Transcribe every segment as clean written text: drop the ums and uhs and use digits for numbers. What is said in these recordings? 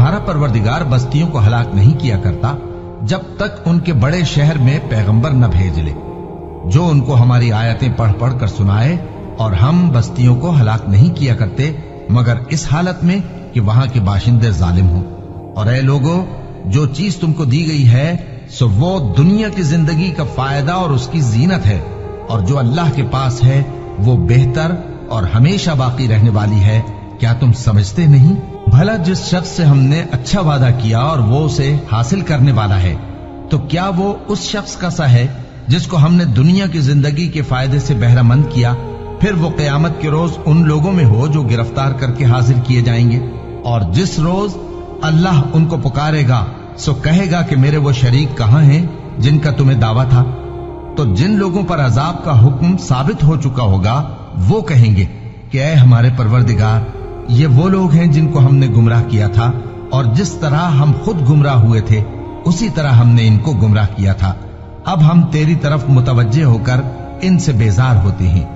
तुम्हारा परवरदिगार बस्तियों को हलाक नहीं किया करता जब तक उनके बड़े शहर में पैगंबर न भेज ले, जो उनको हमारी आयतें पढ़ पढ़ कर सुनाए, और हम बस्तियों को हलाक नहीं किया करते मगर इस हालत में कि वहां के बाशिंदे जालिम हों। और ऐ लोगों, जो चीज तुमको दी गई है सो वो दुनिया की जिंदगी का फायदा और उसकी जीनत है, और जो अल्लाह के पास है वो बेहतर और हमेशा बाकी रहने वाली है। क्या तुम समझते नहीं? भला जिस शख्स से हमने अच्छा वादा किया और वो उसे हासिल करने वाला है, तो क्या वो उस शख्स का सा है जिसको हमने दुनिया की जिंदगी के फायदे से बहरामंद किया, फिर वो क़यामत के रोज उन लोगों में हो जो गिरफ्तार करके हाजिर किए जाएंगे। और जिस रोज अल्लाह उनको पुकारेगा सो कहेगा कि मेरे वो शरीक कहां हैं जिनका तुम्हें दावा था। तो जिन लोगों पर अजाब का हुक्म साबित हो चुका होगा वो कहेंगे कि ऐ हमारे परवरदिगार, ये वो लोग हैं जिनको हमने गुमराह किया था, और जिस तरह हम खुद गुमराह हुए थे उसी तरह हमने इनको गुमराह किया था। अब हम तेरी तरफ मुतवज्जे होकर इनसे बेजार होते हैं,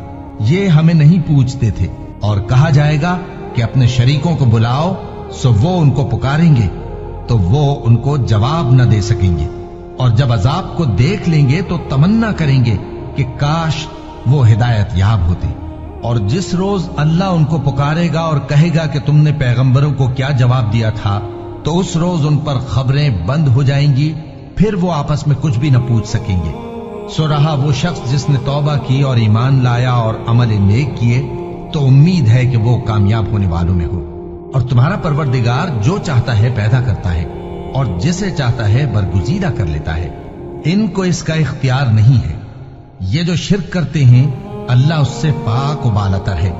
ये हमें नहीं पूछते थे। और कहा जाएगा कि अपने शरीकों को बुलाओ, सो वो उनको पुकारेंगे तो वो उनको जवाब न दे सकेंगे, और जब अजाब को देख लेंगे तो तमन्ना करेंगे कि काश वो हिदायत याब होते। और जिस रोज अल्लाह उनको पुकारेगा और कहेगा कि तुमने पैगंबरों को क्या जवाब दिया था, तो उस रोज उन पर खबरें बंद हो जाएंगी, फिर वो आपस में कुछ भी न पूछ सकेंगे। सो रहा वो शख्स जिसने तौबा की और ईमान लाया और अमल नेक किए, तो उम्मीद है कि वो कामयाब होने वालों में हो। और तुम्हारा परवरदिगार जो चाहता है पैदा करता है, और जिसे चाहता है बरगुजीदा कर लेता है। इनको इसका इख्तियार नहीं है। ये जो शिर्क करते हैं अल्लाह उससे पाक व बालातर है।